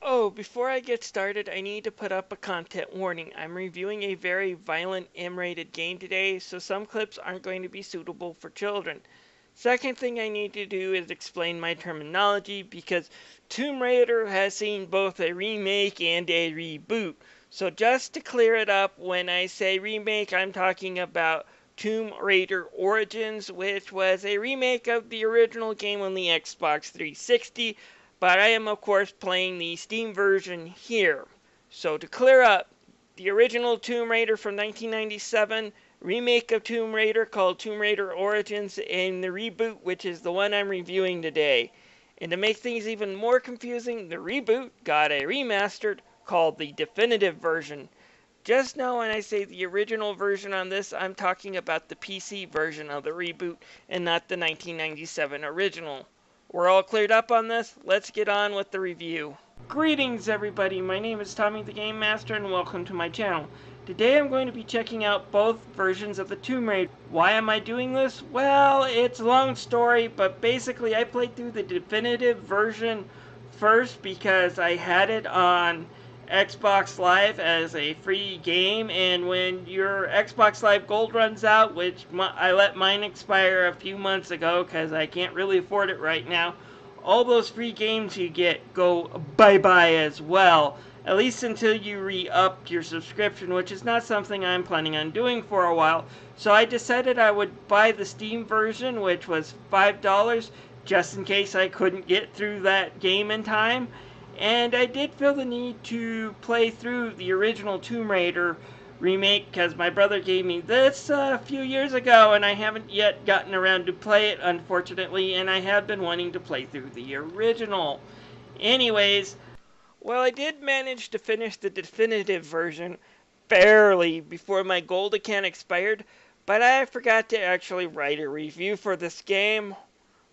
Oh, before I get started, I need to put up a content warning. I'm reviewing a very violent M-rated game today, so some clips aren't going to be suitable for children. Second thing I need to do is explain my terminology because Tomb Raider has seen both a remake and a reboot. So just to clear it up, when I say remake, I'm talking about Tomb Raider Origins, which was a remake of the original game on the Xbox 360, but I am of course playing the Steam version here. So to clear up, the original Tomb Raider from 1997, remake of Tomb Raider called Tomb Raider Origins, and the reboot, which is the one I'm reviewing today. And to make things even more confusing, the reboot got a remastered called the definitive version. Just know when I say the original version on this, I'm talking about the PC version of the reboot and not the 1997 original. We're all cleared up on this? Let's get on with the review. Greetings everybody, my name is Tommy the Game Master and welcome to my channel. Today I'm going to be checking out both versions of the Tomb Raider. Why am I doing this? Well, it's a long story, but basically I played through the definitive version first because I had it on Xbox Live as a free game, and when your Xbox Live Gold runs out, which I let mine expire a few months ago because I can't really afford it right now, all those free games you get go bye-bye as well, at least until you re-up your subscription, which is not something I'm planning on doing for a while. So I decided I would buy the Steam version, which was $5, just in case I couldn't get through that game in time. And I did feel the need to play through the original Tomb Raider remake because my brother gave me this a few years ago and I haven't yet gotten around to play it, unfortunately, and I have been wanting to play through the original. Anyways, well, I did manage to finish the definitive version barely before my gold account expired, but I forgot to actually write a review for this game.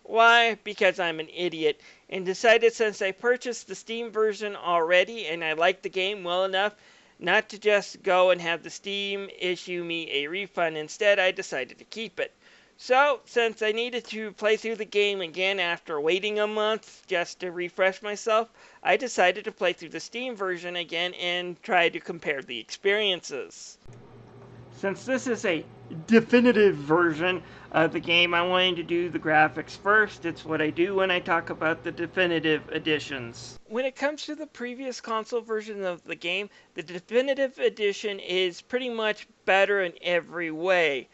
Why? Because I'm an idiot, and decided since I purchased the Steam version already and I liked the game well enough not to just go and have the Steam issue me a refund. Instead, I decided to keep it. So, since I needed to play through the game again after waiting a month just to refresh myself, I decided to play through the Steam version again and try to compare the experiences. Since this is a definitive version of the game, I wanted to do the graphics first. It's what I do when I talk about the definitive editions. When it comes to the previous console version of the game, the definitive edition is pretty much better in every way.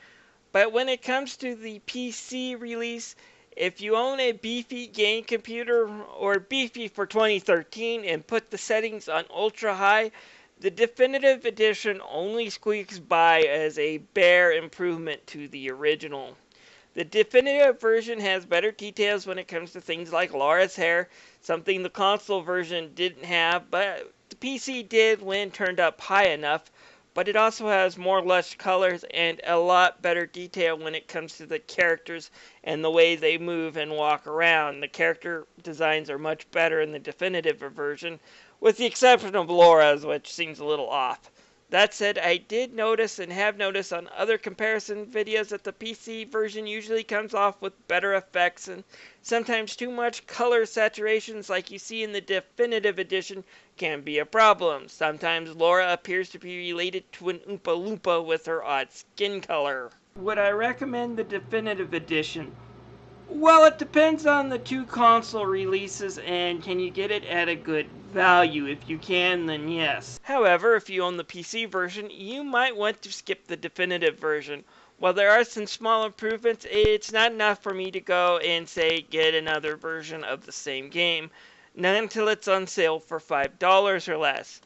But when it comes to the PC release, if you own a beefy game computer or beefy for 2013 and put the settings on ultra high, the definitive edition only squeaks by as a bare improvement to the original. The definitive version has better details when it comes to things like Laura's hair, something the console version didn't have, but the PC did when turned up high enough. But it also has more lush colors and a lot better detail when it comes to the characters and the way they move and walk around. The character designs are much better in the definitive version, with the exception of Laura's, which seems a little off. That said, I did notice and have noticed on other comparison videos that the PC version usually comes off with better effects and sometimes too much color saturations like you see in the definitive edition can be a problem. Sometimes Laura appears to be related to an Oompa Loompa with her odd skin color. Would I recommend the definitive edition? Well, it depends on the two console releases and can you get it at a good value. If you can, then yes. However, if you own the PC version, you might want to skip the definitive version. While there are some small improvements, it's not enough for me to go and say get another version of the same game. Not until it's on sale for $5 or less.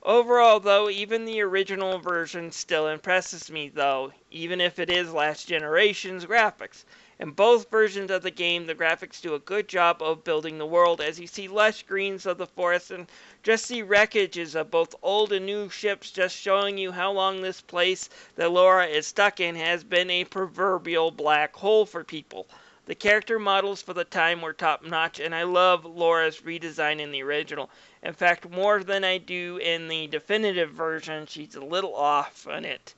Overall, though, even the original version still impresses me, though, even if it is last generation's graphics. In both versions of the game, the graphics do a good job of building the world, as you see lush greens of the forest and just see wreckages of both old and new ships, just showing you how long this place that Laura is stuck in has been a proverbial black hole for people. The character models for the time were top notch, and I love Laura's redesign in the original. In fact, more than I do in the definitive version. She's a little off on it.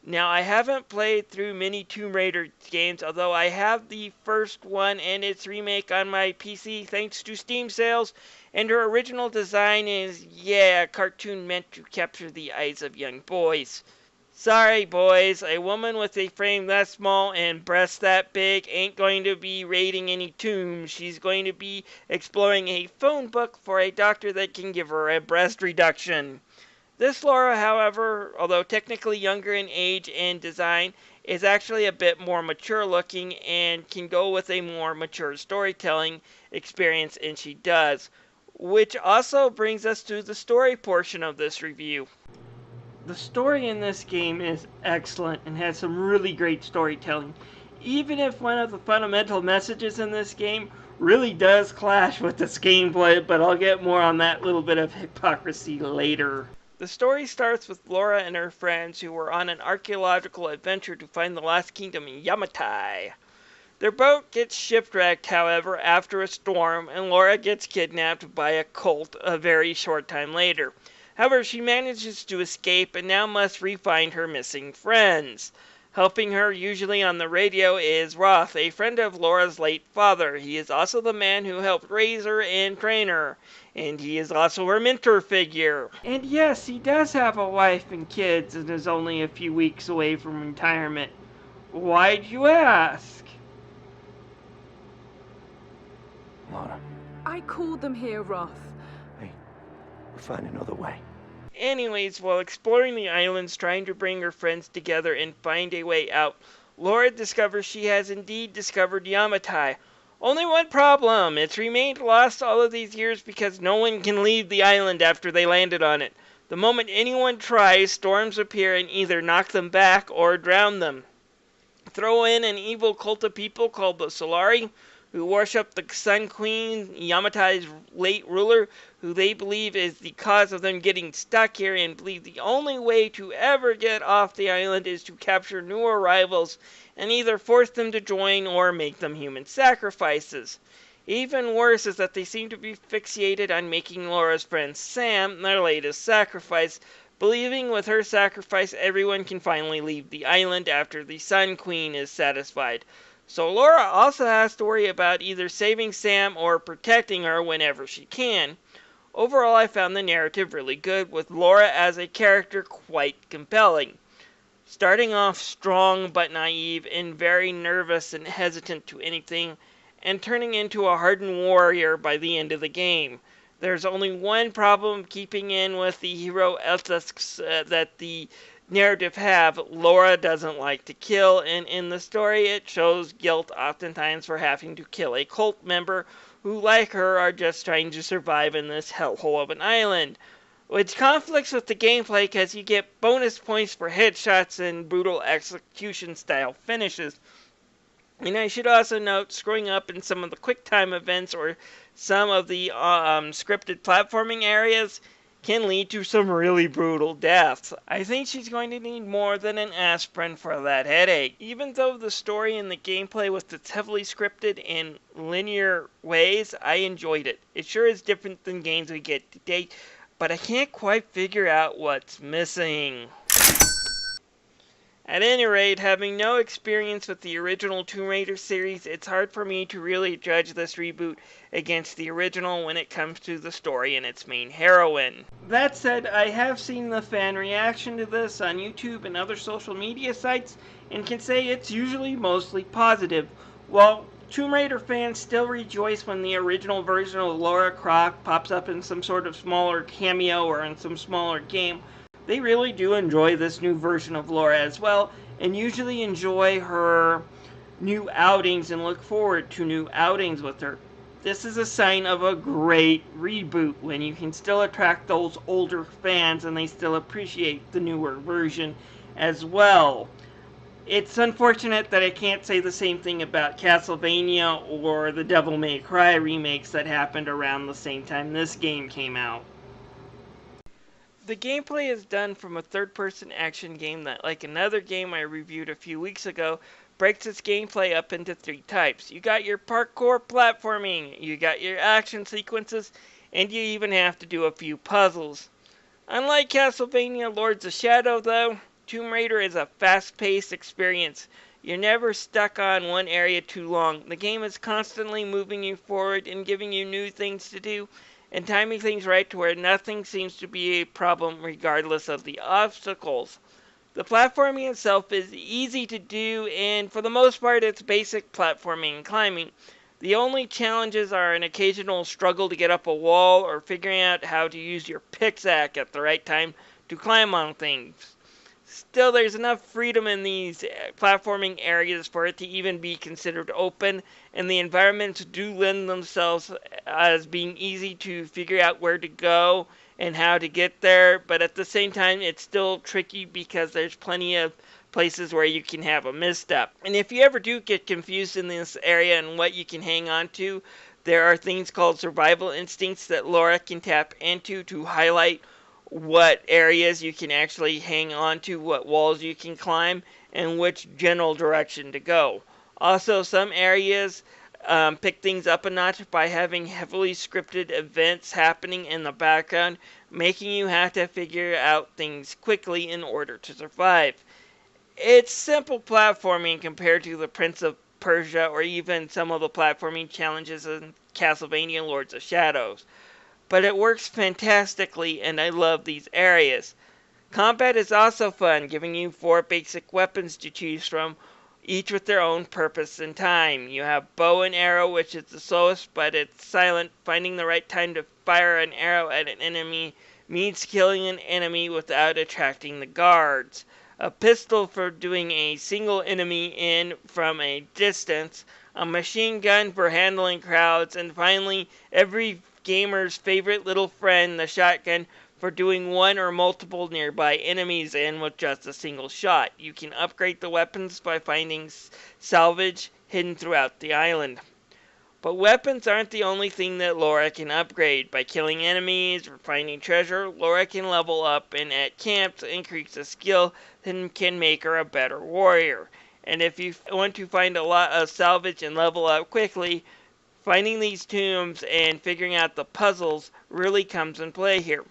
Now, I haven't played through many Tomb Raider games, although I have the first one and its remake on my PC thanks to Steam sales, and her original design is, yeah, a cartoon meant to capture the eyes of young boys. Sorry, boys, a woman with a frame that small and breasts that big ain't going to be raiding any tombs. She's going to be exploring a phone book for a doctor that can give her a breast reduction. This Laura, however, although technically younger in age and design, is actually a bit more mature looking and can go with a more mature storytelling experience, and she does. Which also brings us to the story portion of this review. The story in this game is excellent and has some really great storytelling, even if one of the fundamental messages in this game really does clash with this gameplay, but I'll get more on that little bit of hypocrisy later. The story starts with Laura and her friends who were on an archaeological adventure to find the lost kingdom in Yamatai. Their boat gets shipwrecked, however, after a storm, and Laura gets kidnapped by a cult a very short time later. However, she manages to escape and now must re-find her missing friends. Helping her, usually on the radio, is Roth, a friend of Laura's late father. He is also the man who helped raise her and train her, and he is also her mentor figure. And yes, he does have a wife and kids and is only a few weeks away from retirement. Why'd you ask? Laura. I called them here, Roth. Hey, we'll find another way. Anyways, while exploring the islands, trying to bring her friends together and find a way out, Laura discovers she has indeed discovered Yamatai. Only one problem, it's remained lost all of these years because no one can leave the island after they landed on it. The moment anyone tries, storms appear and either knock them back or drown them. Throw in an evil cult of people called the Solari, who worship the Sun Queen, Yamatai's late ruler, who they believe is the cause of them getting stuck here, and believe the only way to ever get off the island is to capture new arrivals and either force them to join or make them human sacrifices. Even worse is that they seem to be fixated on making Laura's friend Sam their latest sacrifice, believing with her sacrifice everyone can finally leave the island after the Sun Queen is satisfied. So Laura also has to worry about either saving Sam or protecting her whenever she can. Overall, I found the narrative really good, with Laura as a character quite compelling. Starting off strong but naive and very nervous and hesitant to anything, and turning into a hardened warrior by the end of the game. There's only one problem keeping in with the hero ethics that the narrative have. Laura doesn't like to kill, and in the story it shows guilt oftentimes for having to kill a cult member who, like her, are just trying to survive in this hellhole of an island, which conflicts with the gameplay because you get bonus points for headshots and brutal execution style finishes. And I should also note, screwing up in some of the quick time events or some of the scripted platforming areas can lead to some really brutal deaths. I think she's going to need more than an aspirin for that headache. Even though the story and the gameplay with its heavily scripted in linear ways, I enjoyed it. It sure is different than games we get today, but I can't quite figure out what's missing. At any rate, having no experience with the original Tomb Raider series, it's hard for me to really judge this reboot against the original when it comes to the story and its main heroine. That said, I have seen the fan reaction to this on YouTube and other social media sites, and can say it's usually mostly positive. While Tomb Raider fans still rejoice when the original version of Lara Croft pops up in some sort of smaller cameo or in some smaller game, they really do enjoy this new version of Laura as well, and usually enjoy her new outings and look forward to new outings with her. This is a sign of a great reboot when you can still attract those older fans and they still appreciate the newer version as well. It's unfortunate that I can't say the same thing about Castlevania or the Devil May Cry remakes that happened around the same time this game came out. The gameplay is done from a third-person action game that, like another game I reviewed a few weeks ago, breaks its gameplay up into three types. You got your parkour platforming, you got your action sequences, and you even have to do a few puzzles. Unlike Castlevania Lords of Shadow, though, Tomb Raider is a fast-paced experience. You're never stuck on one area too long. The game is constantly moving you forward and giving you new things to do, and timing things right to where nothing seems to be a problem regardless of the obstacles. The platforming itself is easy to do, and for the most part it's basic platforming and climbing. The only challenges are an occasional struggle to get up a wall or figuring out how to use your pickaxe at the right time to climb on things. Still, there's enough freedom in these platforming areas for it to even be considered open, and the environments do lend themselves as being easy to figure out where to go and how to get there, but at the same time, it's still tricky because there's plenty of places where you can have a misstep. And if you ever do get confused in this area and what you can hang on to, there are things called survival instincts that Laura can tap into to highlight what areas you can actually hang on to, what walls you can climb, and which general direction to go. Also, some areas pick things up a notch by having heavily scripted events happening in the background, making you have to figure out things quickly in order to survive. It's simple platforming compared to the Prince of Persia or even some of the platforming challenges in Castlevania Lords of Shadows, but it works fantastically and I love these areas. Combat is also fun, giving you 4 basic weapons to choose from, each with their own purpose and time. You have bow and arrow, which is the slowest, but it's silent. Finding the right time to fire an arrow at an enemy means killing an enemy without attracting the guards. A pistol for doing a single enemy in from a distance. A machine gun for handling crowds. And finally, every gamer's favorite little friend, the shotgun, for doing one or multiple nearby enemies in with just a single shot. You can upgrade the weapons by finding salvage hidden throughout the island. But weapons aren't the only thing that Laura can upgrade. By killing enemies or finding treasure, Laura can level up and at camps increase a skill that can make her a better warrior. And if you want to find a lot of salvage and level up quickly, finding these tombs and figuring out the puzzles really comes in play here.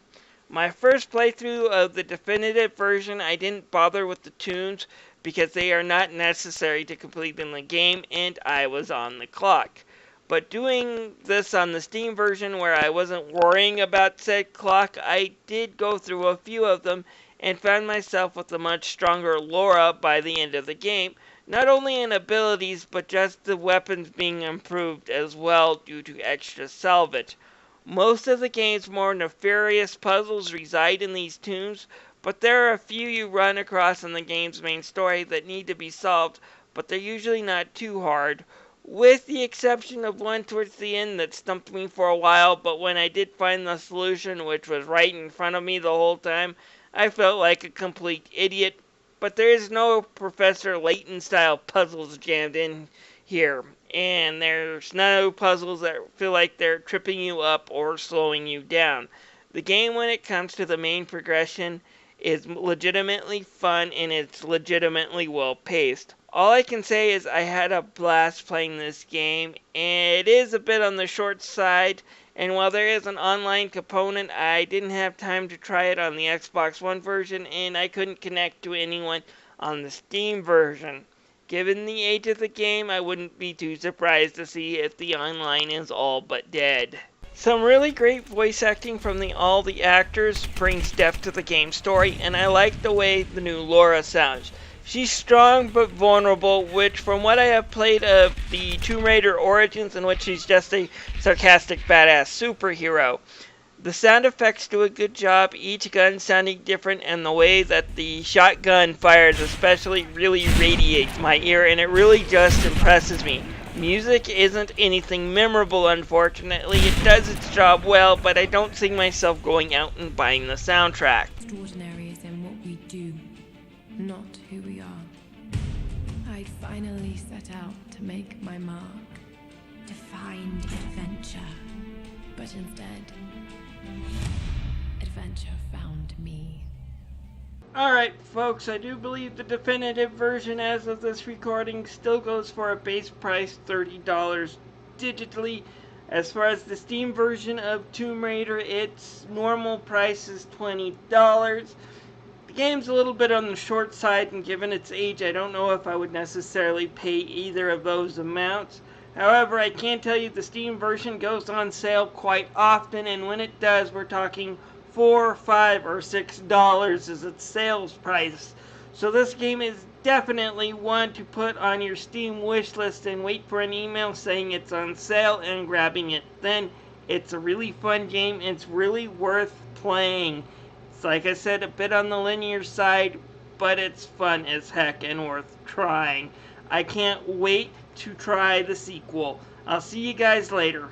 My first playthrough of the definitive version, I didn't bother with the tombs because they are not necessary to complete in the game and I was on the clock. But doing this on the Steam version where I wasn't worrying about said clock, I did go through a few of them and found myself with a much stronger Laura by the end of the game. Not only in abilities, but just the weapons being improved as well due to extra salvage. Most of the game's more nefarious puzzles reside in these tombs, but there are a few you run across in the game's main story that need to be solved, but they're usually not too hard, with the exception of one towards the end that stumped me for a while, but when I did find the solution, which was right in front of me the whole time, I felt like a complete idiot. But there is no Professor Layton style puzzles jammed in here, and there's no puzzles that feel like they're tripping you up or slowing you down. The game, when it comes to the main progression, is legitimately fun and it's legitimately well paced. All I can say is I had a blast playing this game, and it is a bit on the short side, and while there is an online component, I didn't have time to try it on the Xbox One version, and I couldn't connect to anyone on the Steam version. Given the age of the game, I wouldn't be too surprised to see if the online is all but dead. Some really great voice acting from all the actors brings depth to the game story, and I like the way the new Laura sounds. She's strong but vulnerable, which from what I have played of the Tomb Raider Origins, in which she's just a sarcastic badass superhero. The sound effects do a good job, each gun sounding different, and the way that the shotgun fires especially really radiates my ear, and it really just impresses me. Music isn't anything memorable, unfortunately. It does its job well, but I don't see myself going out and buying the soundtrack. Extraordinary is in what we do, not who we are. I finally set out to make my mark, to find adventure, but instead, adventure found me. Alright folks, I do believe the definitive version as of this recording still goes for a base price $30 digitally. As far as the Steam version of Tomb Raider, its normal price is $20. The game's a little bit on the short side, and given its age, I don't know if I would necessarily pay either of those amounts. However, I can tell you the Steam version goes on sale quite often, and when it does, we're talking $4, $5, or $6 is its sales price. So this game is definitely one to put on your Steam wish list and wait for an email saying it's on sale and grabbing it. Then it's a really fun game and it's really worth playing. It's like I said, a bit on the linear side, but it's fun as heck and worth trying. I can't wait to try the sequel. I'll see you guys later.